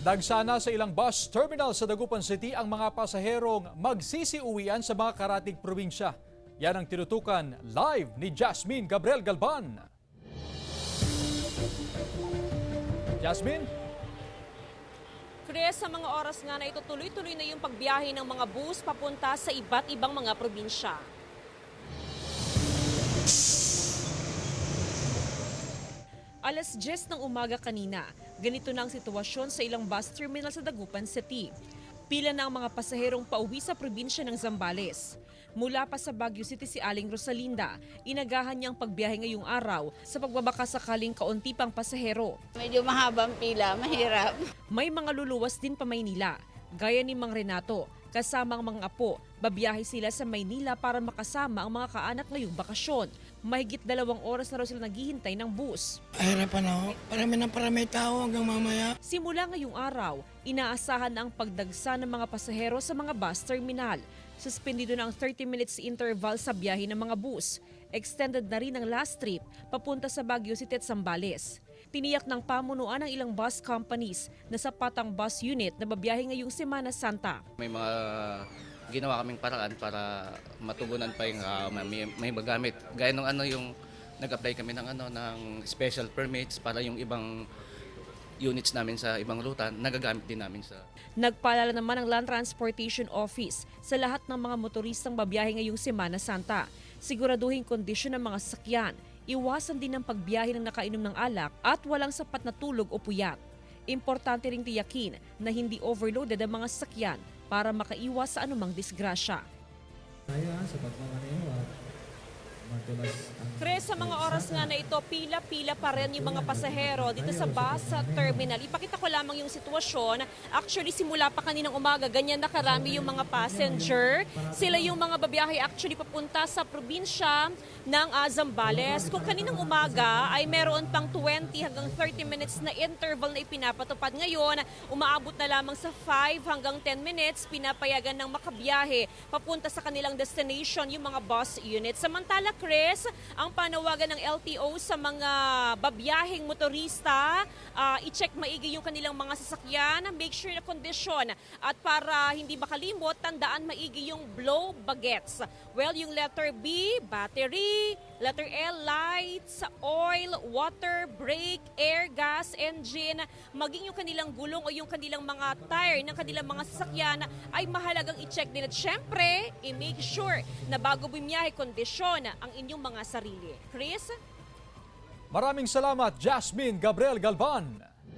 Dagsana sa ilang bus terminal sa Dagupan City ang mga pasaherong magsisiuwian sa mga karatig probinsya. Yan ang tinutukan live ni Jasmine Gabriel Galban. Jasmine? Chris, sa mga oras nga na ito, tuloy-tuloy na yung pagbiyahe ng mga bus papunta sa iba't ibang mga probinsya. Alas 10 ng umaga kanina, ganito na ang sitwasyon sa ilang bus terminal sa Dagupan City. Pila na ang mga pasaherong pauwi sa probinsya ng Zambales. Mula pa sa Baguio City si Aling Rosalinda, inagahan niyang pagbiyahe ngayong araw sa pagbabaka sakaling kaunti pang pasahero. Medyo mahabang pila, mahirap. May mga luluwas din pa Maynila, gaya ni Mang Renato. Kasama ang mga apo, babiyahe sila sa Maynila para makasama ang mga kaanak ngayong bakasyon. Mahigit 2 oras na raw sila naghihintay ng bus. Ahirapan ako. Parami tao hanggang mamaya. Simula ngayong araw, inaasahan na ang pagdagsa ng mga pasahero sa mga bus terminal. Suspendido na ang 30 minutes interval sa biyahe ng mga bus. Extended na rin ang last trip papunta sa Baguio City at Zambales. Tiniyak ng pamunuan ng ilang bus companies na sapat ang bus unit na babiyahe ngayong Semana Santa. May mga ginawa kaming paraan para matugunan pa yung may magamit. Gaya nung yung nag-apply kami ng special permits para yung ibang units namin sa ibang ruta, nagagamit din namin sa... Nagpaalala naman ang Land Transportation Office sa lahat ng mga motoristang babiyahe ngayong Semana Santa. Siguraduhin kondisyon ng mga sasakyan. Iwasan din ang pagbiyahe ng nakainom ng alak at walang sapat na tulog o puyat. Importante ring tiyakin na hindi overloaded ang mga sasakyan para makaiwas sa anumang disgrasya. Sa pagmamaneho at matulas ang... Chris, sa mga oras nga na ito, pila-pila pa rin yung mga pasahero dito sa bus terminal. Ipakita ko lamang yung sitwasyon. Actually, simula pa kaninang umaga, ganyan na karami yung mga passenger. Sila yung mga babiyahe actually papunta sa probinsya ng Zambales. Kung kaninang umaga ay meron pang 20 hanggang 30 minutes na interval na ipinapatupad. Ngayon, umaabot na lamang sa 5 hanggang 10 minutes, pinapayagan ng makabiyahe papunta sa kanilang destination yung mga bus units. Samantala, Chris, ang panawagan ng LTO sa mga babiyaheng motorista, i-check maigi yung kanilang mga sasakyan, make sure na kondisyon at para hindi makalimot, tandaan maigi yung blow bagets. Well, yung letter B, battery, letter L, lights, oil, water, brake, air, gas, engine, maging yung kanilang gulong o yung kanilang mga tire ng kanilang mga sasakyan ay mahalagang i-check din. At syempre, i-make sure na bago bumiyahe, kondisyon ang inyong mga sarili. Chris? Maraming salamat, Jasmine Gabriel Galban.